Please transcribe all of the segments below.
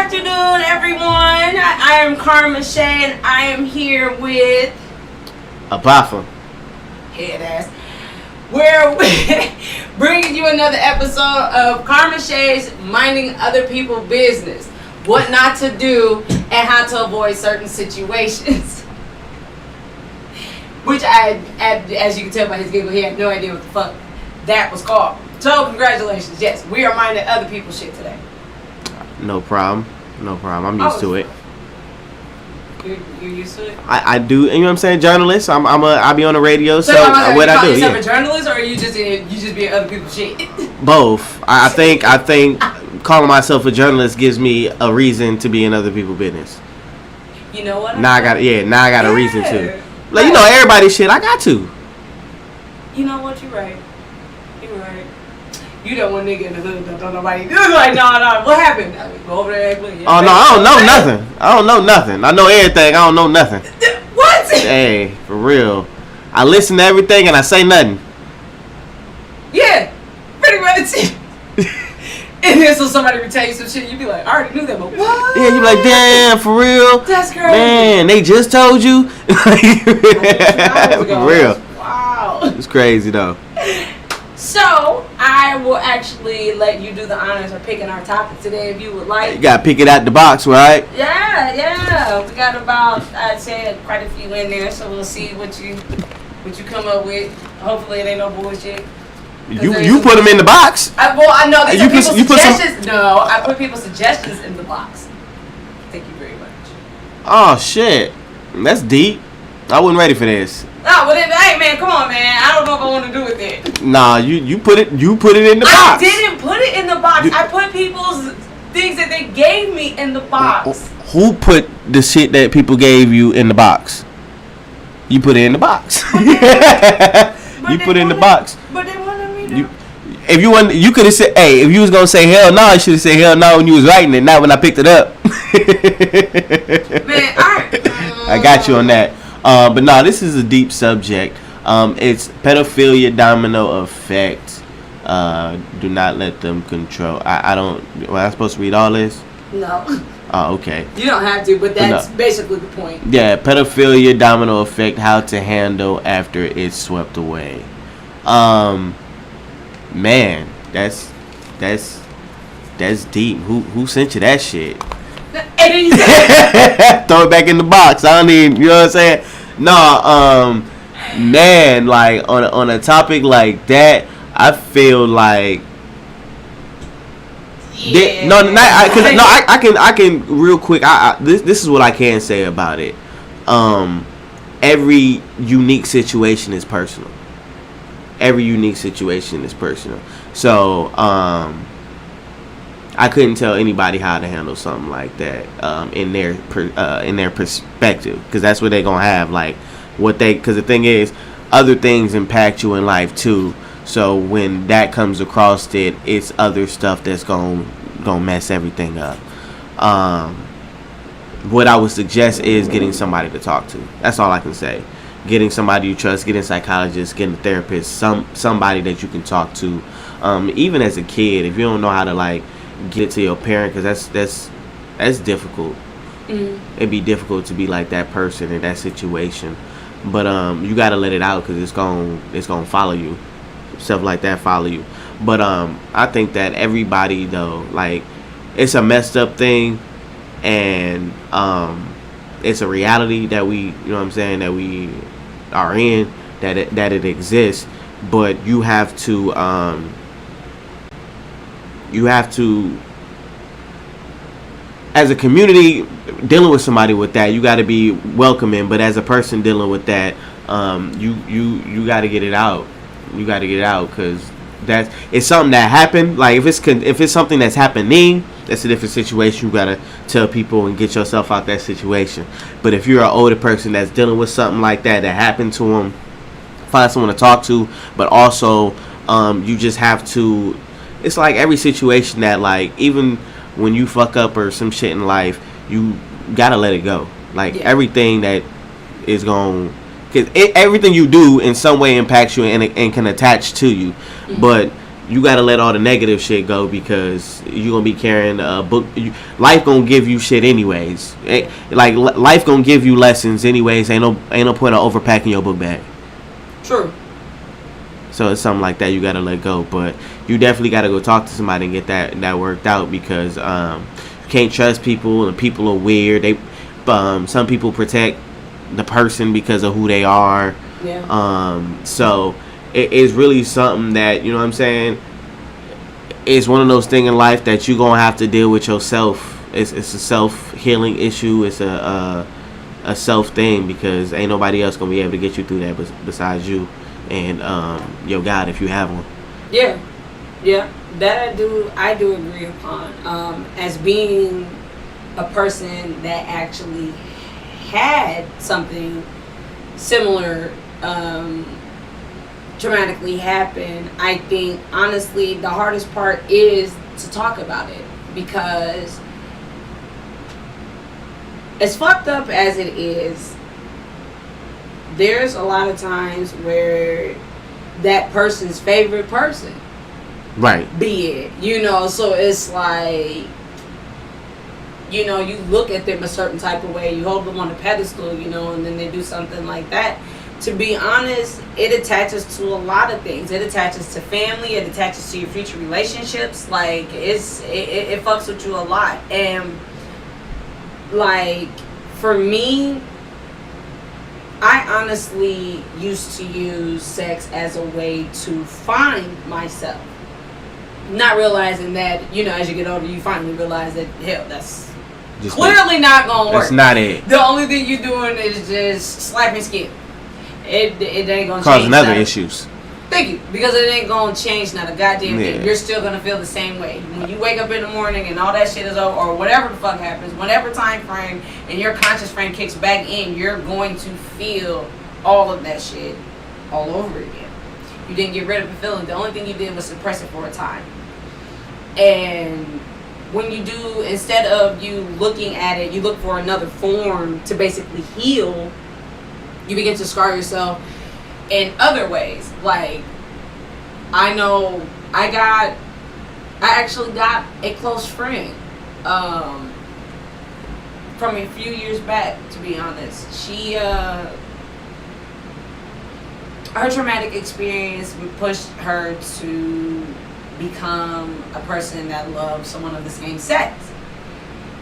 afternoon, everyone. I am Karma Shae, and I am here with ABOFA. Head ass. We're bringing you another episode of Karma Shae's Minding Other People's Business. What not to do and how to avoid certain situations. Which as you can tell by his giggle, he had no idea what the fuck that was called. So congratulations. Yes, we are minding other people's shit today. No problem. I'm used to it. You're used to it? I do. You know what I'm saying? Journalist. I be on the radio. So what I do? You Yeah. a journalist, or you just be other people's shit? Both. I think calling myself a journalist gives me a reason to be in other people's business. You know what? Now I got a reason to. Like, you know, everybody's shit. I got to. You know what? You're right. You don't want nigga in the hood. Don't nobody. Like, no. What happened? I mean, go over there. Oh no, I don't know nothing. I know everything. I don't know nothing. What? Hey, for real. I listen to everything and I say nothing. Yeah, pretty much. And then so somebody would tell you some shit, you'd be like, I already knew that, but what? Yeah, you be like, damn, for real? That's crazy. Man, they just told you? For real. Wow. It's crazy, though. So, I will actually let you do the honors of picking our topic today if you would like. You gotta pick it out the box, right? Yeah. We got about, I'd say, quite a few in there, so we'll see what you come up with. Hopefully it ain't no bullshit. You put them in the box. I know these are people's suggestions. No, I put people's suggestions in the box. Thank you very much. Oh shit, that's deep. I wasn't ready for this. No, but hey man, come on man. I don't know if I want to do with it. Nah, you put it in the box. I didn't put it in the box. I put people's things that they gave me in the box. Who put the shit that people gave you in the box? You put it in the box. You put it in the box. But they wanted me to. If you want, you could have said, "Hey, if you was gonna say hell no, you should have said hell no when you was writing it, not when I picked it up." Man, I got you on that. But no, this is a deep subject. It's pedophilia domino effect. Do not let them control. I don't. Am I supposed to read all this? No. Oh, okay. You don't have to, but that's basically the point. Yeah, pedophilia domino effect. How to handle after it's swept away. Man, that's deep. Who sent you that shit? Throw it back in the box. I don't even. You know what I'm saying? No. Man, like on a topic like that, I feel like. Yeah. I can real quick. This is what I can say about it. Every unique situation is personal. So I couldn't tell anybody how to handle something like that in their perspective, because that's what they're gonna have. Like because the thing is, other things impact you in life too. So when that comes across it's other stuff that's gonna mess everything up. What I would suggest is getting somebody to talk to. That's all I can say. Getting somebody you trust, getting a psychologist, getting a therapist, somebody that you can talk to. Even as a kid, if you don't know how to like get it to your parent, because that's difficult. Mm-hmm. It'd be difficult to be like that person in that situation. But you gotta let it out, because it's gonna follow you. Stuff like that follow you. But I think that everybody though, like, it's a messed up thing, and it's a reality that we, you know what I'm saying, that we are in, that it exists. But you have to as a community dealing with somebody with that, you got to be welcoming. But as a person dealing with that, you got to get it out. You got to get it out, because it's something that happened. Like if it's something that's happening, that's a different situation. You gotta tell people and get yourself out that situation. But if you're an older person that's dealing with something like that happened to them, find someone to talk to. But also, you just have to. It's like every situation that, like, even when you fuck up or some shit in life, you gotta let it go. Like everything that is going. Because everything you do in some way impacts you and can attach to you. Mm-hmm. But you gotta let all the negative shit go, because you're gonna be carrying a book. Life gonna give you shit anyways. Like life gonna give you lessons anyways. Ain't no point of overpacking your book bag. True. So it's something like that you gotta let go. But you definitely gotta go talk to somebody and get that worked out, because you can't trust people, and people are weird. Some people protect the person because of who they are. Yeah. So it is really something that, you know what I'm saying, it's one of those things in life that you're gonna have to deal with yourself. It's a self-healing issue. It's a self thing, because ain't nobody else gonna be able to get you through that besides you and your God, if you have one. Yeah, that I do agree upon. As being a person that actually had something similar dramatically happen, I think honestly the hardest part is to talk about it, because as fucked up as it is, there's a lot of times where that person's favorite person, right, be it, so it's like, you look at them a certain type of way, you hold them on a pedestal, and then they do something like that. To be honest, it attaches to a lot of things. It attaches to family. It attaches to your future relationships. Like, it fucks with you a lot. And, like, for me, I honestly used to use sex as a way to find myself. Not realizing that, as you get older, you finally realize that, hell, that's just clearly not going to work. That's not it. The only thing you're doing is just slapping skin. It ain't gonna cause change other issues. Thank you, because it ain't gonna change not a goddamn thing. You're still gonna feel the same way when you wake up in the morning and all that shit is over, or whatever the fuck happens. Whatever time frame and your conscious frame kicks back in, you're going to feel all of that shit all over again. You didn't get rid of the feeling. The only thing you did was suppress it for a time. And when you do, instead of you looking at it, you look for another form to basically heal. You begin to scar yourself in other ways. Like, I know I actually got a close friend from a few years back, to be honest. She her traumatic experience pushed her to become a person that loves someone of the same sex.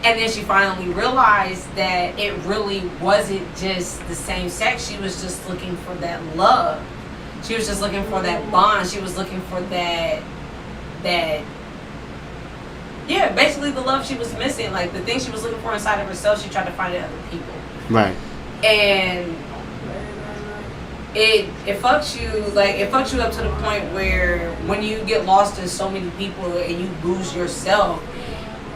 And then she finally realized that it really wasn't just the same sex. She was just looking for that love. She was just looking for that bond. She was looking for that basically the love she was missing. Like, the thing she was looking for inside of herself, she tried to find it in other people. Right. And it fucks you, like, it fucks you up to the point where when you get lost in so many people and you lose yourself,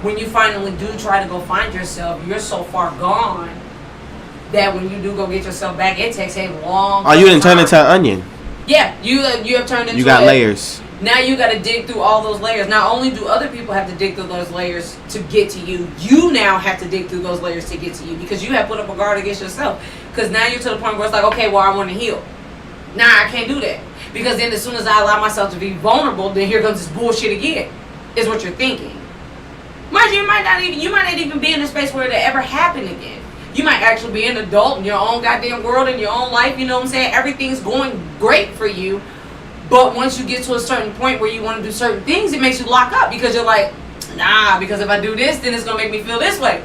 when you finally do try to go find yourself, you're so far gone that when you do go get yourself back, it takes a long time. Oh, you didn't turn into an onion. Yeah, you have turned into. You got layers. Now you got to dig through all those layers. Not only do other people have to dig through those layers to get to you, you now have to dig through those layers to get to you, because you have put up a guard against yourself. Because now you're to the point where it's like, okay, well, I want to heal. Nah, I can't do that, because then as soon as I allow myself to be vulnerable, then here comes this bullshit again. Is what you're thinking. Mind you, you might not even be in a space where it'll ever happen again. You might actually be an adult in your own goddamn world, in your own life, you know what I'm saying? Everything's going great for you. But once you get to a certain point where you want to do certain things, it makes you lock up, because you're like, nah, because if I do this, then it's going to make me feel this way.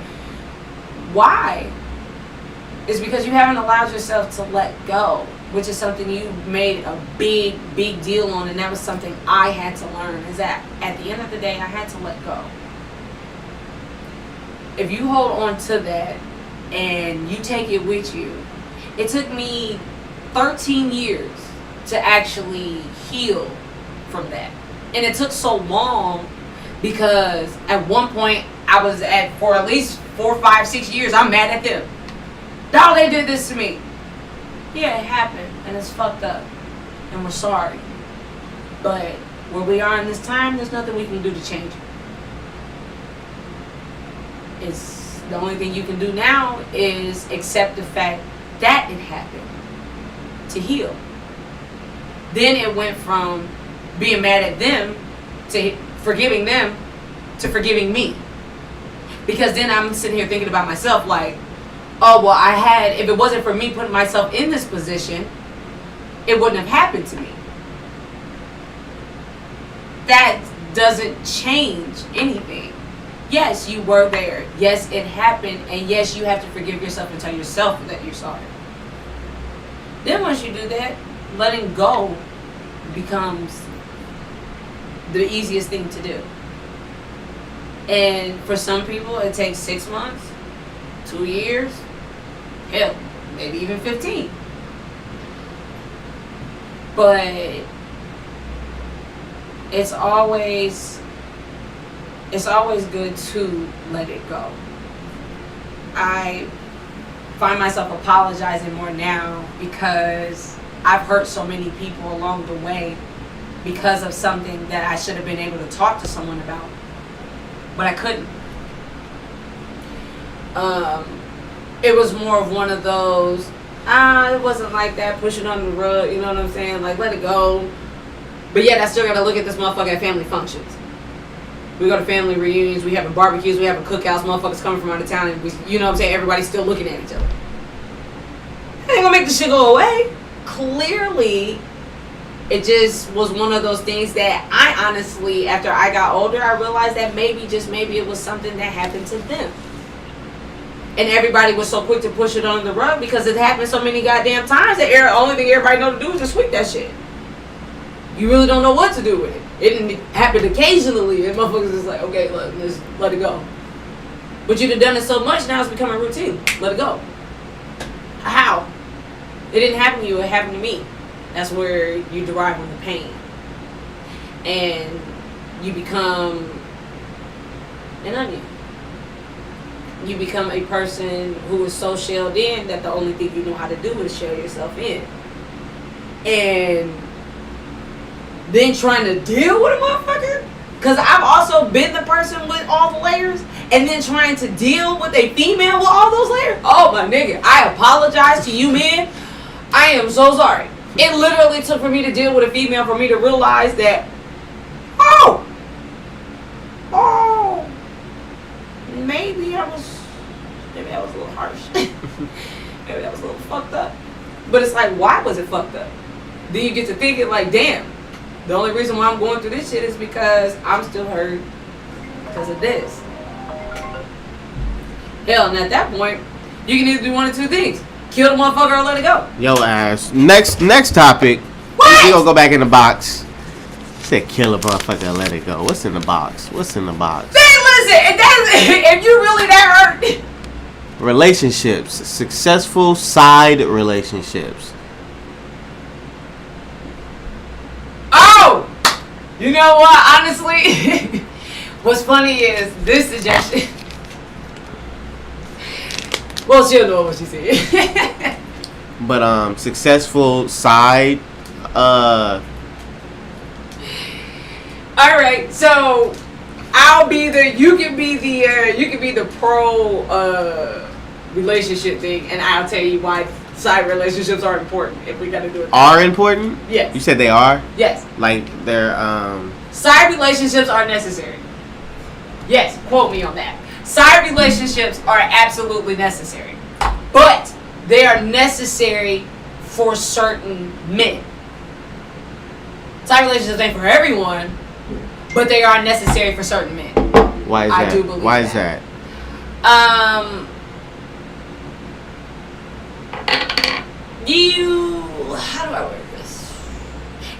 Why? It's because you haven't allowed yourself to let go, which is something you made a big, big deal on. And that was something I had to learn, is that at the end of the day, I had to let go. If you hold on to that and you take it with you, it took me 13 years to actually heal from that. And it took so long because at one point I was for at least 4, 5, 6 years, I'm mad at them. Dog, they did this to me. Yeah, it happened and it's fucked up and we're sorry. But where we are in this time, there's nothing we can do to change it. It's the only thing you can do now is accept the fact that it happened to heal. Then it went from being mad at them to forgiving them to forgiving me. Because then I'm sitting here thinking about myself like, oh, well, if it wasn't for me putting myself in this position, it wouldn't have happened to me. That doesn't change anything. Yes, you were there. Yes, it happened. And yes, you have to forgive yourself and tell yourself that you're sorry. Then once you do that, letting go becomes the easiest thing to do. And for some people, it takes 6 months, 2 years, hell, maybe even 15. But it's always good to let it go. I find myself apologizing more now because I've hurt so many people along the way because of something that I should have been able to talk to someone about, but I couldn't. It was more of one of those, it wasn't like that, push it under the rug, you know what I'm saying? Like, let it go. But yet I still gotta look at this motherfucker at family functions. We go to family reunions, we having barbecues, we having cookouts, motherfuckers coming from out of town, and we, you know what I'm saying, everybody's still looking at each other. I ain't gonna make this shit go away. Clearly, it just was one of those things that I honestly, after I got older, I realized that maybe, just maybe, it was something that happened to them. And everybody was so quick to push it under the rug because it happened so many goddamn times that the only thing everybody know to do is just sweep that shit. You really don't know what to do with it. It didn't happen occasionally, and motherfuckers is like, okay, let's let it go. But you'd have done it so much, now it's becoming routine. Let it go. How? It didn't happen to you, it happened to me. That's where you derive on the pain. And you become an onion. You become a person who is so shelled in that the only thing you know how to do is shell yourself in. And then trying to deal with a motherfucker, because I've also been the person with all the layers, and then trying to deal with a female with all those layers. Oh my nigga, I apologize to you men. I am so sorry. It literally took for me to deal with a female for me to realize that, maybe I was a little harsh. Maybe that was a little fucked up. But it's like, why was it fucked up? Then you get to thinking like, damn, the only reason why I'm going through this shit is because I'm still hurt because of this. Hell, and at that point, you can either do one of two things. Kill the motherfucker or let it go. Yo ass. Next topic. What? We gonna go back in the box. Said kill a motherfucker and let it go. What's in the box? What's in the box? Hey, listen, if you really that hurt. Relationships. Successful side relationships. Oh! You know what? Honestly, what's funny is this suggestion. Well, she'll know what she said. But successful side. All right, so I'll be you can be the pro relationship thing, and I'll tell you why side relationships are important. If we gotta do it, Are important? Yes. You said they are? Yes. Like they're Side relationships are necessary. Yes, quote me on that. Side relationships are absolutely necessary, but they are necessary for certain men. Side relationships ain't for everyone, but they are necessary for certain men. Why is that? I do believe Why that. is that? How do I word this?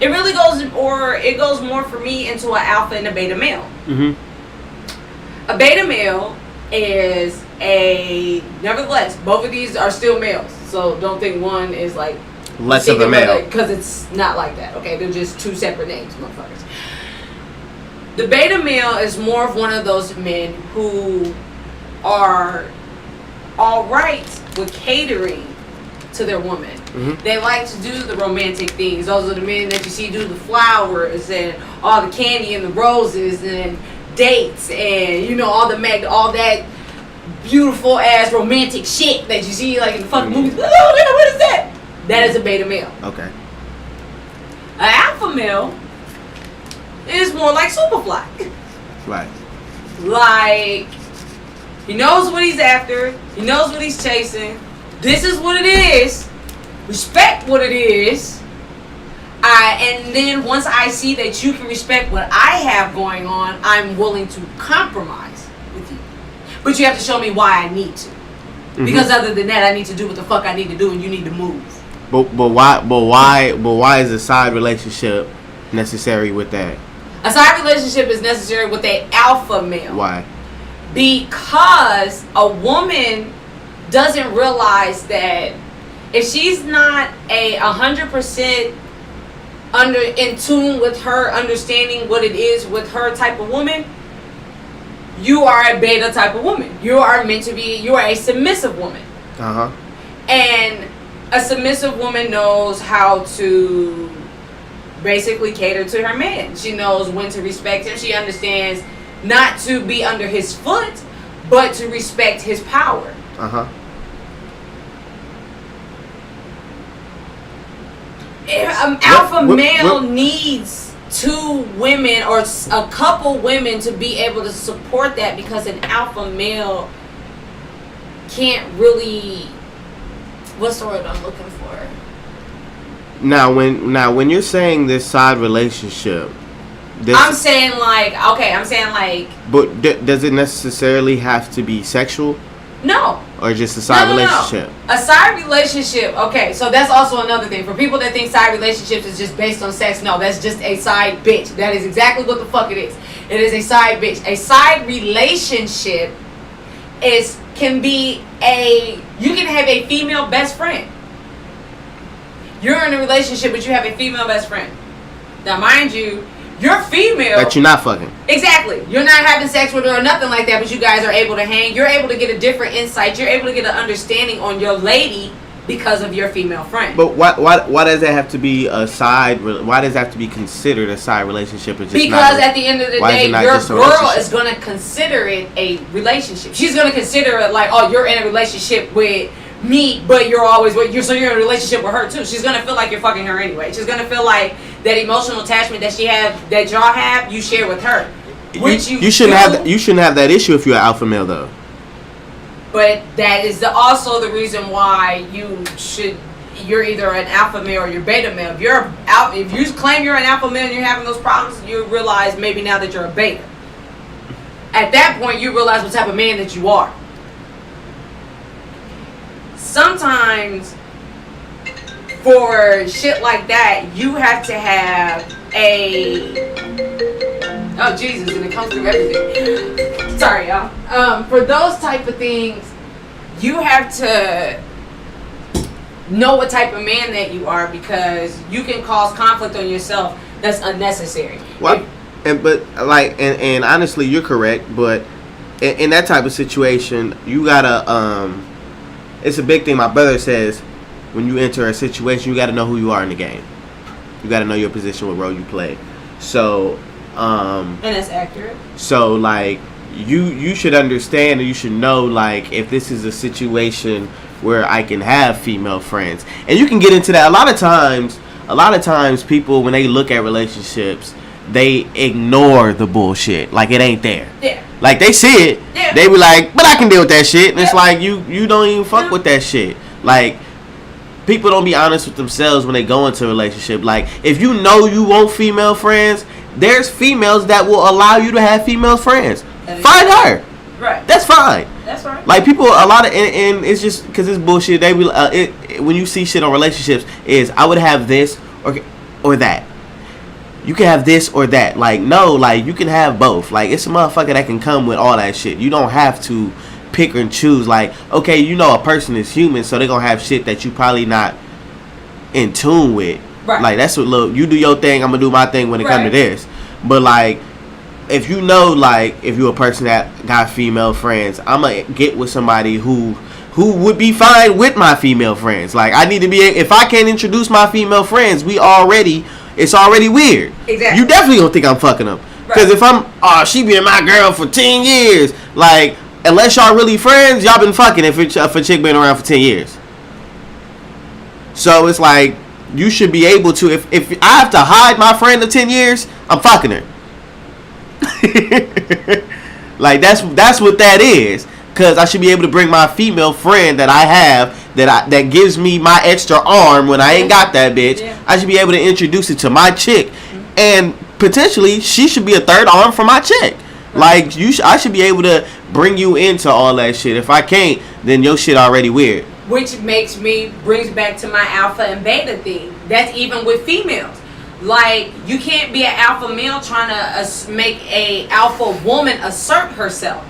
It really goes more for me into an alpha and a beta male. Mm-hmm. A beta male is nevertheless, both of these are still males, so don't think one is like Less of a male. Because it's not like that, okay? They're just two separate names, motherfuckers. The beta male is more of one of those men who are alright with catering to their woman. Mm-hmm. They like to do the romantic things. Those are the men that you see do the flowers and all the candy and the roses and dates and all that beautiful ass romantic shit that you see like in the fucking movies. Oh, man, what is that? That is a beta male. Okay. An alpha male is more like Superfly. Right. Like, he knows what he's after. He knows what he's chasing. This is what it is. Respect what it is. And then once I see that you can respect what I have going on, I'm willing to compromise with you. But you have to show me why I need to. Mm-hmm. Because other than that, I need to do what the fuck I need to do, and you need to move. But why is a side relationship necessary with that? A side relationship is necessary with an alpha male. Why? Because a woman doesn't realize that if she's not 100% in tune with her understanding what it is with her type of woman, you are a beta type of woman. You are a submissive woman. Uh-huh. And a submissive woman knows how to basically cater to her man. She knows when to respect him. She understands not to be under his foot, but to respect his power. Uh-huh. An alpha male needs two women or a couple women to be able to support that, because an alpha male can't really, what's the word I'm looking for? Now when you're saying this side relationship, I'm saying like but does it necessarily have to be sexual? No. Or just a side relationship? No. A side relationship, okay, so that's also another thing. For people that think side relationships is just based on sex, no, that's just a side bitch. That is exactly what the fuck it is. It is a side bitch. A side relationship can be you can have a female best friend. You're in a relationship, but you have a female best friend. Now, mind you, you're female. That you're not fucking. Exactly. You're not having sex with her or nothing like that, but you guys are able to hang. You're able to get a different insight. You're able to get an understanding on your lady because of your female friend. But why does that have to be a side? Why does that have to be considered a side relationship? Because at the end of the day, your girl is going to consider it a relationship. She's going to consider it like, oh, you're in a relationship with me, but you're in a relationship with her too. She's gonna feel like you're fucking her anyway. She's gonna feel like that emotional attachment that y'all have, you share with her. You shouldn't have that issue if you're an alpha male though. But that is also the reason why you're either an alpha male or you're beta male. If you claim you're an alpha male and you're having those problems, you realize maybe now that you're a beta. At that point, you realize what type of man that you are. Sometimes for shit like that, you have to have oh Jesus, and it comes through everything. Sorry, y'all. For those type of things, you have to know what type of man that you are, because you can cause conflict on yourself that's unnecessary. Well, and honestly, you're correct, but in that type of situation, you gotta it's a big thing. My brother says, when you enter a situation, you got to know who you are in the game. You got to know your position, what role you play. So, and that's accurate. So, like, you should understand, and you should know, like, if this is a situation where I can have female friends, and you can get into that. A lot of times, people, when they look at relationships, they ignore the bullshit. Like, it ain't there. Yeah. Like, they see it. Yeah. They be like, but I can deal with that shit. And yeah. It's like, you don't even fuck with that shit. Like, people don't be honest with themselves when they go into a relationship. Like, if you know you want female friends, there's females that will allow you to have female friends. Find her. Right. That's fine. That's right. Like, people, a lot of, and it's just because it's bullshit. They be, when you see shit on relationships, I would have this or that. You can have this or that. Like, no, like, you can have both. Like, it's a motherfucker that can come with all that shit. You don't have to pick and choose. Like, okay, you know a person is human, so they're gonna have shit that you probably not in tune with. Right. Like, that's what, look, you do your thing, I'm gonna do my thing when it comes to this. But, like, if you know, like, if you're a person that got female friends, I'm gonna get with somebody who would be fine with my female friends. Like, I need to be, if I can't introduce my female friends, it's already weird. Exactly. You definitely don't think I'm fucking them. Because if she been my girl for 10 years. Like, unless y'all really friends, y'all been fucking if a chick been around for 10 years. So it's like, you should be able to, if I have to hide my friend of 10 years, I'm fucking her. Like that's what that is. Cause I should be able to bring my female friend that I have that gives me my extra arm when I ain't got that bitch. Yeah. I should be able to introduce it to my chick, and potentially she should be a third arm for my chick. Like I should be able to bring you into all that shit. If I can't, then your shit already weird. Which brings back to my alpha and beta thing. That's even with females. Like, you can't be an alpha male trying to make a alpha woman assert herself.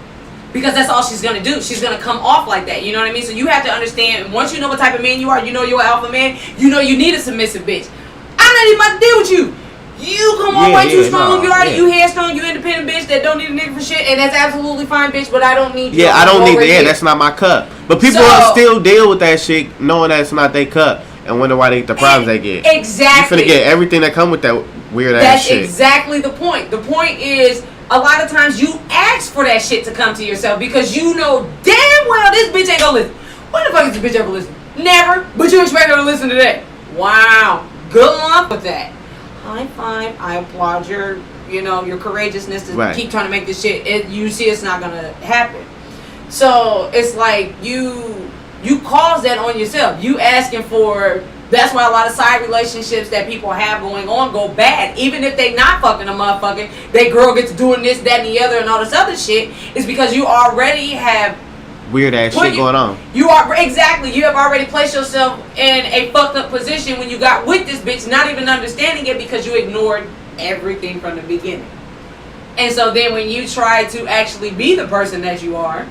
Because that's all she's going to do. She's going to come off like that. You know what I mean? So you have to understand, once you know what type of man you are, you know you're an alpha man, you know you need a submissive bitch. I'm not even about to deal with you. You come on way too strong. You headstrong, you independent bitch that don't need a nigga for shit. And that's absolutely fine, bitch, but I don't need you. Yeah, I don't need the air. That's not my cup. But people still deal with that shit knowing that's not their cup and wonder why they get the problems they get. Exactly. You finna get everything that come with that weird ass shit. That's exactly the point. The point is, a lot of times you ask for that shit to come to yourself because you know damn well this bitch ain't gonna listen. When the fuck is this bitch ever listen? Never. But you expect her to listen today. Wow. Good luck with that. High five. I applaud your courageousness to keep trying to make this shit. You see it's not gonna happen. So it's like you cause that on yourself. You asking for. That's why a lot of side relationships that people have going on go bad. Even if they not fucking a motherfucker, they girl gets doing this, that, and the other, and all this other shit. Is because you already have weird ass shit going on. You have already placed yourself in a fucked up position when you got with this bitch, not even understanding it because you ignored everything from the beginning. And so then when you try to actually be the person that you are,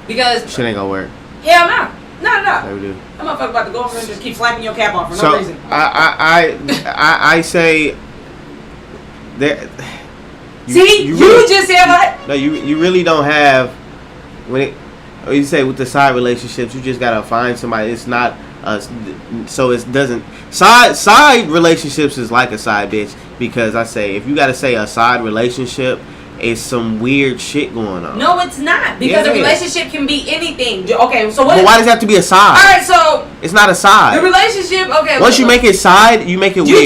because shit ain't gonna work. Hell no. No. Never do. I'm motherfucker about to go over and just keep slapping your cap off for no reason. I say that. You just said what? No, you really don't have you say with the side relationships, you just gotta find somebody. It's not so it doesn't side relationships is like a side bitch because I say if you gotta say a side relationship. It's some weird shit going on. No, it's not. Because a relationship can be anything. Okay, so what? But why does it have to be a side? Alright, so it's not a side. The relationship, okay. Once you make it side, you make it weird.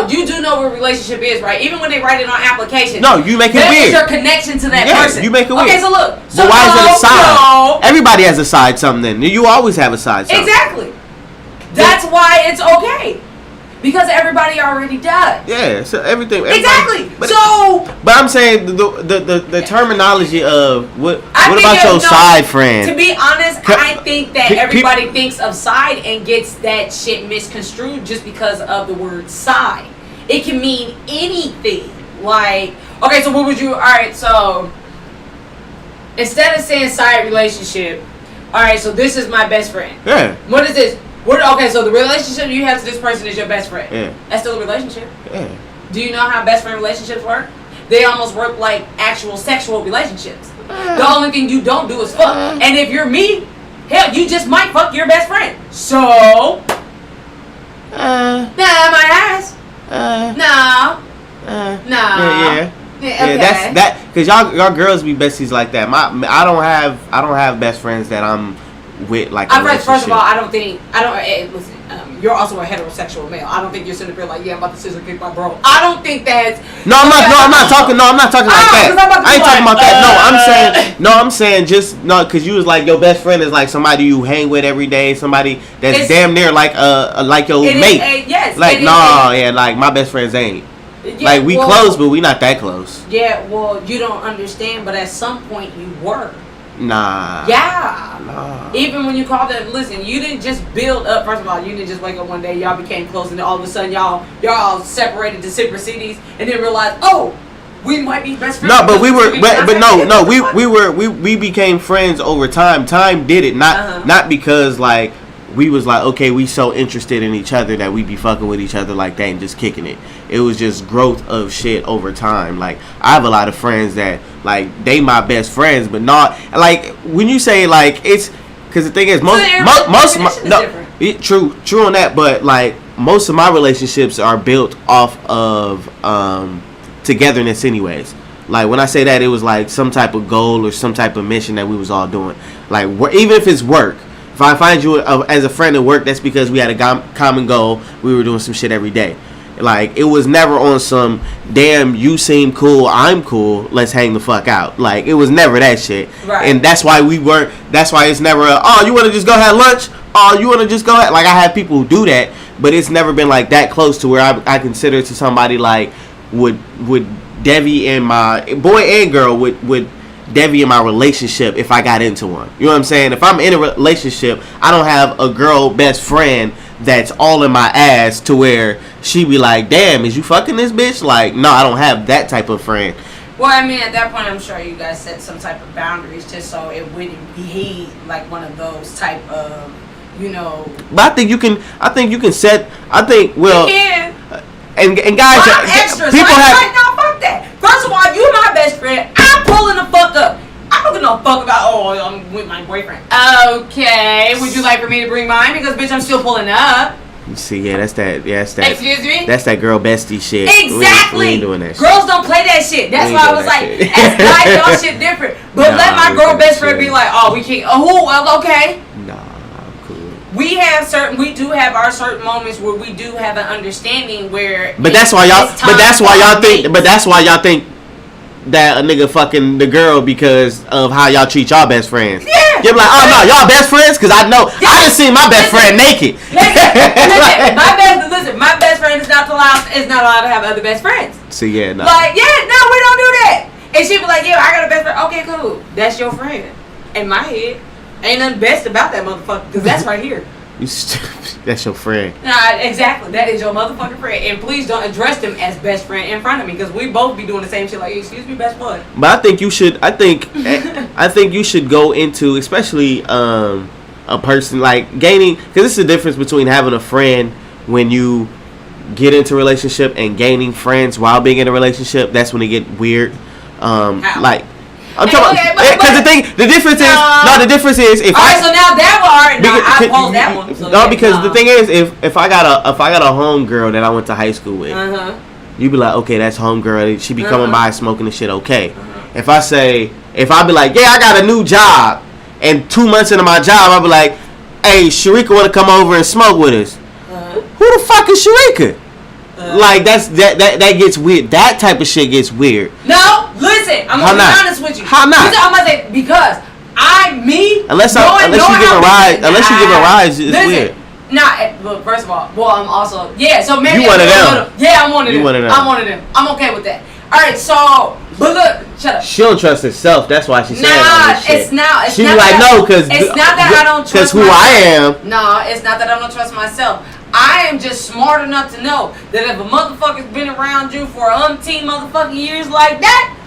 You do know what a relationship is, right? Even when they write it on applications. No, you make it weird. That is your connection to that person. You make it weird. Okay, so look. But why is it a side? Everybody has a side something. Then you always have a side something. Exactly. That's why it's okay. Because everybody already does. Yeah, so everything. Exactly. But I'm saying the terminology of what about your side friend? To be honest, I think that everybody thinks of side and gets that shit misconstrued just because of the word side. It can mean anything. Like, okay, so what would you? All right, so instead of saying side relationship, all right, so this is my best friend. Yeah. What is this? Okay, so the relationship you have to this person is your best friend. Yeah. That's still a relationship. Yeah. Do you know how best friend relationships work? They almost work like actual sexual relationships. The only thing you don't do is fuck. And if you're me, hell, you just might fuck your best friend. So, nah, my ass. No. Yeah. Okay. That's that. Cause y'all girls be besties like that. I don't have best friends that I'm with like. First of all, listen. You're also a heterosexual male. I don't think you're sitting there like, yeah, I'm about to scissor kick my bro. I don't think that's. I'm not talking like that. I ain't talking about that. I'm saying just because you was like your best friend is like somebody you hang with every day, somebody that's damn near like your mate. Yes. Like like my best friends ain't. Yeah, like we close, but we not that close. Yeah, well, you don't understand, but at some point you were. Nah. Yeah. Nah. Even when you called them, listen, you didn't just build up. First of all, you didn't just wake up one day, y'all became close, and then all of a sudden y'all all separated to separate cities, and then realized, oh, we might be best friends. No, but we became friends over time. Time did it, not because like we was like, okay, we so interested in each other that we be fucking with each other like that and just kicking it. It was just growth of shit over time. Like I have a lot of friends that like they my best friends, but not like when you say like it's because the thing is true on that, but like most of my relationships are built off of togetherness anyways. Like when I say that, it was like some type of goal or some type of mission that we was all doing. Like even if it's work. If I find you as a friend at work, that's because we had a common goal. We were doing some shit every day. Like, it was never on some, damn, you seem cool, I'm cool, let's hang the fuck out. Like, it was never that shit. Right. And that's why it's never you want to just go have lunch? Oh, you want to just go have, like, I have people who do that, but it's never been, like, that close to where I consider to somebody, like, would Devi and my, boy and girl, would Devi in my relationship if I got into one. You know what I'm saying? If I'm in a relationship, I don't have a girl best friend that's all in my ass to where she be like, damn, is you fucking this bitch? Like, no, I don't have that type of friend. Well, I mean, at that point, I'm sure you guys set some type of boundaries just so it wouldn't be like one of those type of, you know. But I think you can set. I think well. You can. And guys, I'm extra. People so have. Right now, fuck that. First of all, if you my best friend, I'm pulling the fuck up. I don't give no fuck about, I'm with my boyfriend. Okay, would you like for me to bring mine? Because, bitch, I'm still pulling up. See, that's that. Excuse me? That's that girl bestie shit. Exactly. We ain't doing that shit. Girls don't play that shit. That's why I was like, as guys, y'all shit different. But let my girl best friend be like, oh, we can't. Oh, well, okay. Nah, I'm cool. We do have our certain moments where we do have an understanding where. But that's why y'all. But that's why y'all think that a nigga fucking the girl because of how y'all treat y'all best friends. Yeah. You're like, oh no, y'all best friends? Because I know I done seen my best friend naked. Listen, my best friend is not allowed to have other best friends. See, yeah, no. Like, yeah, no, we don't do that. And she be like, yeah, I got a best friend. Okay, cool. That's your friend. In my head, ain't nothing best about that motherfucker because that's right here. That's your friend. Nah, exactly. That is your motherfucking friend. And please don't address them as best friend in front of me because we both be doing the same shit. Like, excuse me, best bud. But I think you should. I think you should go into, especially a person like gaining, because this is the difference between having a friend when you get into a relationship and gaining friends while being in a relationship. That's when it get weird. Like. I'm talking because the difference is if alright, so now that one, I pause that one. So no, because the thing is, if I got a home girl that I went to high school with, you be like, okay, that's home girl. She be coming by smoking the shit. Okay, if I be like, yeah, I got a new job, and 2 months into my job, I be like, hey, Sharika want to come over and smoke with us. Who the fuck is Sharika? Like that gets weird. That type of shit gets weird. No, listen, I'm gonna be honest with you. How not? I'm gonna say because unless you give a rise, it's weird. Nah, look, first of all, I'm also So maybe you one of them. Yeah, I'm one of them. One of them. I'm one of them. I'm okay with that. All right, so but look, shut up. She don't trust herself. That's why she's saying all this shit. It's not. She be like, no, because it's not that I don't trust who myself. I am. No, it's not that I don't trust myself. I am just smart enough to know that if a motherfucker's been around you for umpteen motherfucking years like that,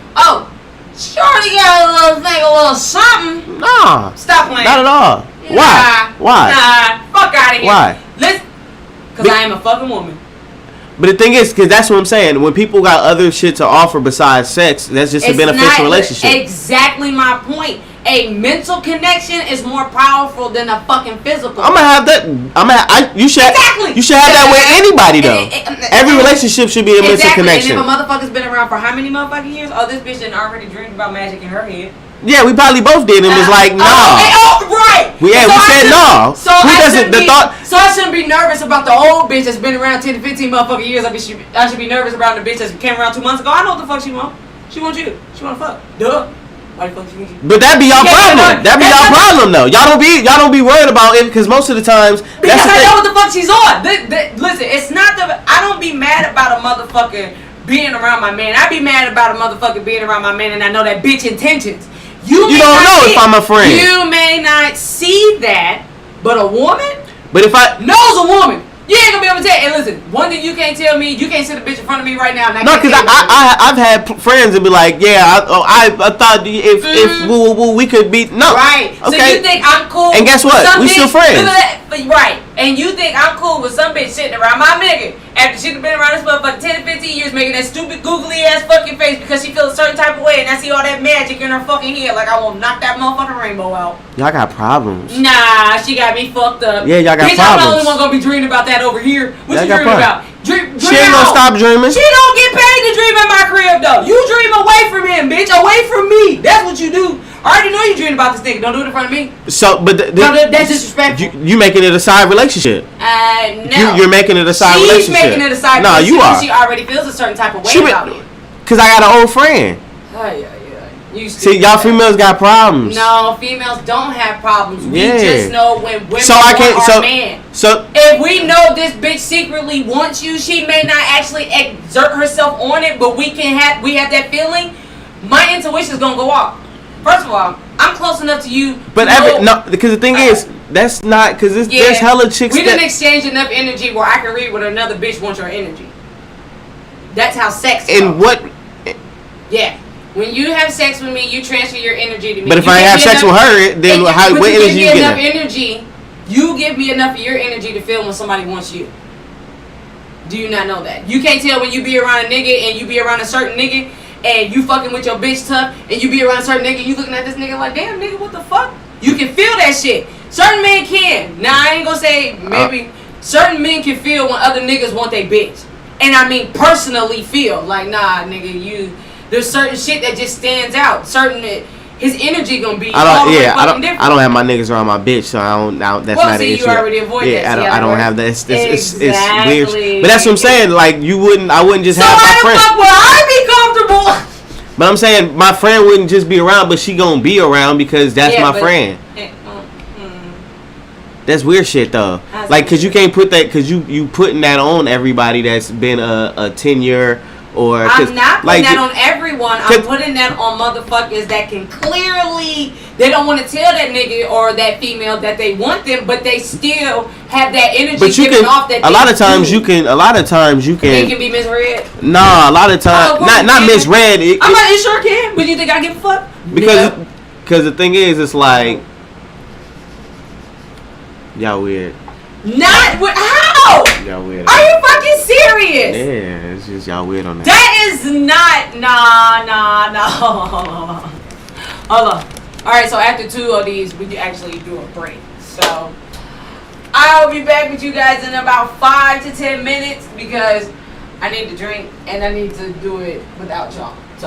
shorty got a little something. Nah. Stop playing. Not at all. Why? Nah. Fuck out of here. Why? Listen. Because I am a fucking woman. But the thing is, because that's what I'm saying. When people got other shit to offer besides sex, that's just a beneficial relationship. Exactly my point. A mental connection is more powerful than a fucking physical. I'm gonna have that. You should have that with anybody though. Every relationship should be a mental connection. And if a motherfucker's been around for how many motherfucking years? Oh, this bitch didn't already dreamed about magic in her head. Yeah, we probably both did, and was like, nah. Right. We said no. So I shouldn't be nervous about the old bitch that's been around 10 to 15 motherfucking years. I should be nervous about the bitch that came around 2 months ago. I know what the fuck she want. She want you. She want to fuck. Duh. Why the fuck she need you? But that be y'all problem. That be y'all problem though. Y'all don't be worried about it because most of the times. Because I know what the fuck she's on. Listen, it's not I don't be mad about a motherfucker being around my man. I be mad about a motherfucker being around my man, and I know that bitch intentions. You don't know if I'm a friend. You may not see that, but a woman. But if I knows a woman. You ain't gonna be able to tell. And listen, one thing you can't tell me, you can't sit a bitch in front of me right now. And no, because I've had friends that be like, yeah, I thought if we could be right. Okay. So you think I'm cool? And guess what? We still friends. Right. And you think I'm cool with some bitch sitting around my nigga after she's been around this motherfucker 10 to 15 years making that stupid googly ass fucking face because she feels a certain type of way and I see all that magic in her fucking head like I will knock that motherfucking rainbow out. Y'all got problems. Nah, she got me fucked up. Yeah, y'all got bitch, problems. I'm the only one gonna be dreaming about that over here. What you dreaming about? Dream she ain't gonna stop dreaming. She don't get paid to dream in my crib though. You dream away from him, bitch. Away from me. That's what you do. I already know you dreaming about this nigga. Don't do it in front of me. So, but that's disrespectful. You making it a side relationship. No. You're making it a side relationship. She's making it a side relationship. No, you are. She already feels a certain type of way about me. Because I got an old friend. Yeah. See, y'all females got problems. No, females don't have problems. We just know when women want our man. So if we know this bitch secretly wants you, she may not actually exert herself on it, but we have that feeling. My intuition's gonna go off. First of all, I'm close enough to you. But because the thing is, that's not because there's hella chicks. We didn't exchange enough energy where I can read what another bitch wants your energy. That's how sex goes. And what? Yeah. When you have sex with me, you transfer your energy to me. But if I have sex with her, then what energy you get? You give me enough of your energy to feel when somebody wants you. Do you not know that? You can't tell when you be around a nigga and you be around a certain nigga and you fucking with your bitch tough and you be around a certain nigga and you looking at this nigga like, damn nigga, what the fuck? You can feel that shit. Certain men can. Now I ain't gonna say maybe certain men can feel when other niggas want their bitch. And I mean personally feel like, nah, nigga, there's certain shit that just stands out. His energy gonna be different. I don't have my niggas around my bitch, so I don't. That's not an issue. You already avoid that. I don't have that. It's exactly. weird. But that's what I'm saying. Like I wouldn't just have my friend. So how the fuck would I be comfortable? But I'm saying my friend wouldn't just be around, but she gonna be around because that's my friend. That's weird shit though. Like, cause you can't put that, cause you putting that on everybody that's been a 10-year. I'm not putting that on everyone. I'm putting that on motherfuckers that can clearly, they don't want to tell that nigga or that female that they want them, but they still have that energy. But you can. A lot of times you can. It can be misread. Nah, a lot of times not misread. I'm like, it sure can. But you think I give a fuck? Because the thing is, it's like y'all weird. Not with how? Y'all weird. Are you fucking serious? Yeah, it's just y'all weird on that. That is not no. Hold on. All right, so after 2 of these, we actually do a break. So I'll be back with you guys in about 5 to 10 minutes because I need to drink and I need to do it without y'all.